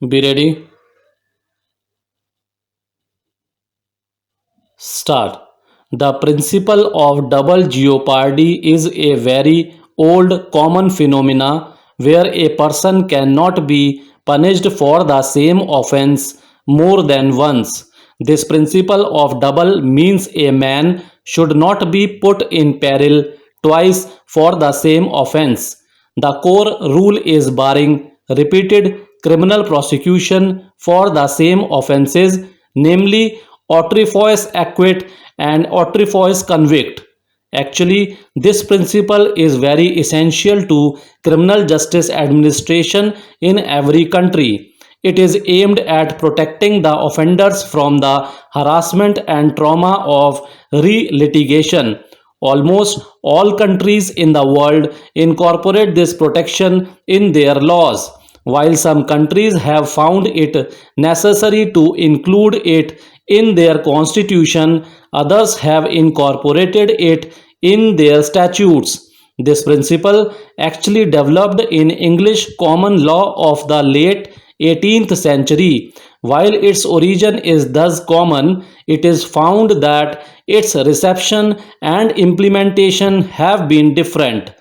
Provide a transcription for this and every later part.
Be ready. Start. The principle of double jeopardy is a very old common phenomena where a person cannot be punished for the same offense more than once. This principle of double means a man should not be put in peril twice for the same offense. The core rule is barring repeated criminal prosecution for the same offences, namely autrefois acquit and autrefois convict. Actually, this principle is very essential to criminal justice administration in every country. It is aimed at protecting the offenders from the harassment and trauma of re-litigation. Almost all countries in the world incorporate this protection in their laws, while some countries have found it necessary to include it in their constitution, others have incorporated it in their statutes. This principle actually developed in English common law of the late 18th century. While its origin is thus common, it is found that its reception and implementation have been different.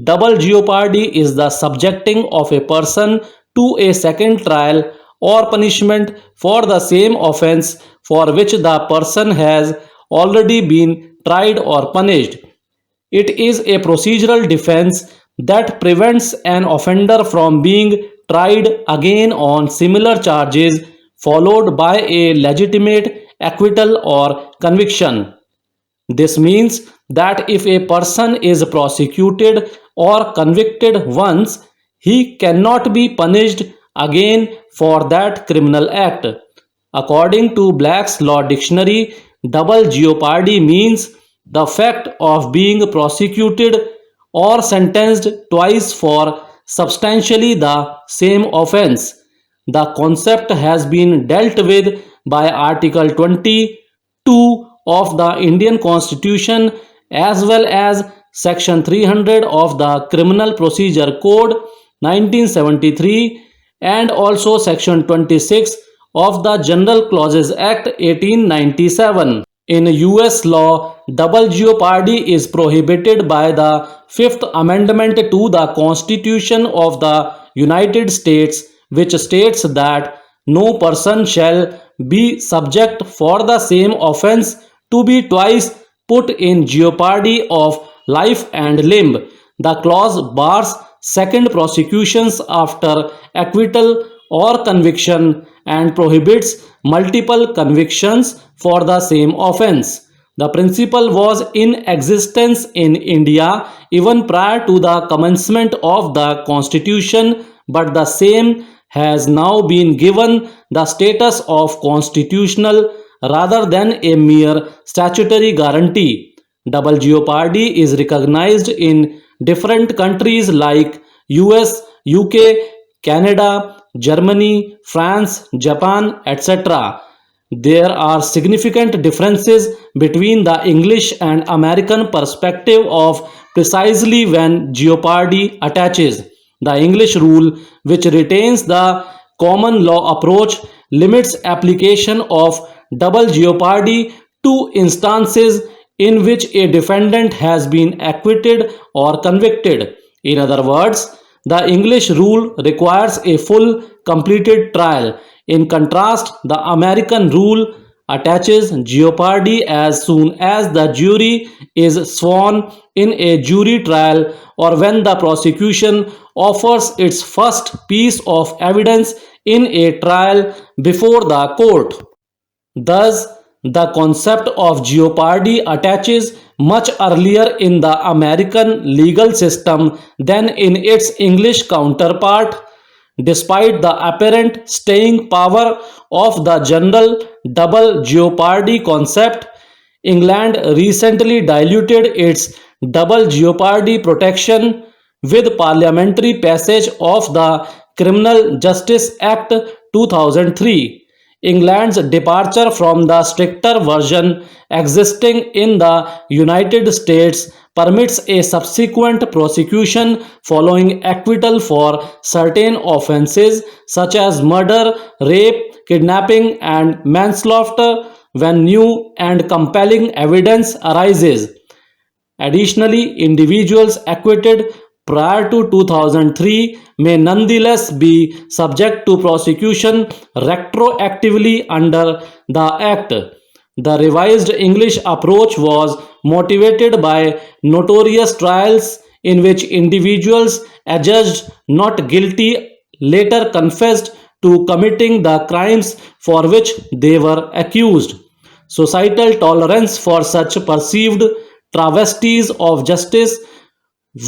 Double jeopardy is the subjecting of a person to a second trial or punishment for the same offense for which the person has already been tried or punished. It is a procedural defense that prevents an offender from being tried again on similar charges followed by a legitimate acquittal or conviction. This means that if a person is prosecuted or convicted once, he cannot be punished again for that criminal act. According to Black's Law Dictionary, double jeopardy means the fact of being prosecuted or sentenced twice for substantially the same offense. The concept has been dealt with by Article 22 of the Indian Constitution as well as Section 300 of the Criminal Procedure Code 1973 and also Section 26 of the General Clauses Act 1897. In US law, double jeopardy is prohibited by the Fifth Amendment to the Constitution of the United States, which states that no person shall be subject for the same offense to be twice put in jeopardy of life and limb. The clause bars second prosecutions after acquittal or conviction and prohibits multiple convictions for the same offense. The principle was in existence in India even prior to the commencement of the constitution, but the same has now been given the status of constitutional rather than a mere statutory guarantee. Double jeopardy is recognized in different countries like US, UK, Canada, Germany, France, Japan, etc. There are significant differences between the English and American perspective of precisely when jeopardy attaches. The English rule, which retains the common law approach, limits application of double jeopardy to instances in which a defendant has been acquitted or convicted. In other words, the English rule requires a full completed trial. In contrast, the American rule attaches jeopardy as soon as the jury is sworn in a jury trial or when the prosecution offers its first piece of evidence in a trial before the court. Thus, the concept of jeopardy attaches much earlier in the American legal system than in its English counterpart. Despite the apparent staying power of the general double jeopardy concept, England recently diluted its double jeopardy protection with parliamentary passage of the Criminal Justice Act 2003. England's departure from the stricter version existing in the United States permits a subsequent prosecution following acquittal for certain offenses such as murder, rape, kidnapping, and manslaughter when new and compelling evidence arises. Additionally, individuals acquitted prior to 2003 may nonetheless be subject to prosecution retroactively under the Act. The revised English approach was motivated by notorious trials in which individuals adjudged not guilty later confessed to committing the crimes for which they were accused. Societal tolerance for such perceived travesties of justice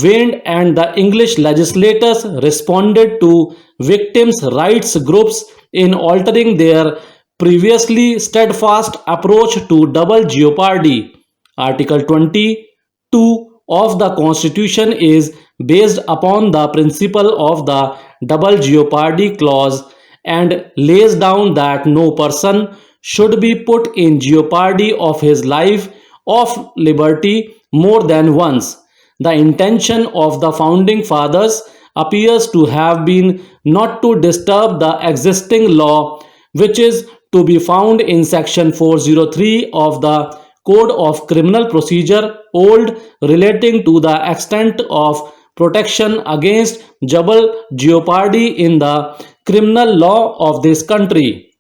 waned, and the English legislators responded to victims' rights groups in altering their previously steadfast approach to double jeopardy. Article 22 of the Constitution is based upon the principle of the double jeopardy clause and lays down that no person should be put in jeopardy of his life of liberty more than once. The intention of the founding fathers appears to have been not to disturb the existing law, which is to be found in section 403 of the Code of Criminal Procedure Old, relating to the extent of protection against double jeopardy in the criminal law of this country.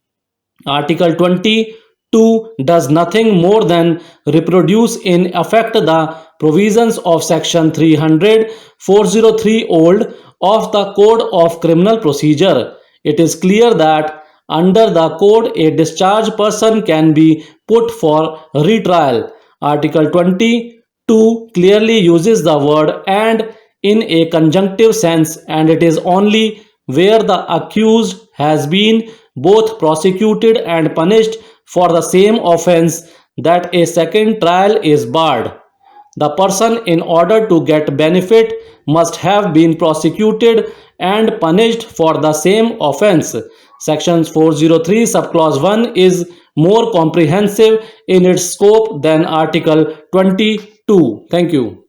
Article 22 does nothing more than reproduce in effect the provisions of Section 300 403 old of the Code of Criminal Procedure. It is clear that under the code a discharged person can be put for retrial. Article 22 clearly uses the word and in a conjunctive sense, and it is only where the accused has been both prosecuted and punished for the same offense that a second trial is barred. The person, in order to get benefit, must have been prosecuted and punished for the same offense. Section 403 subclause 1 is more comprehensive in its scope than Article 22. Thank you.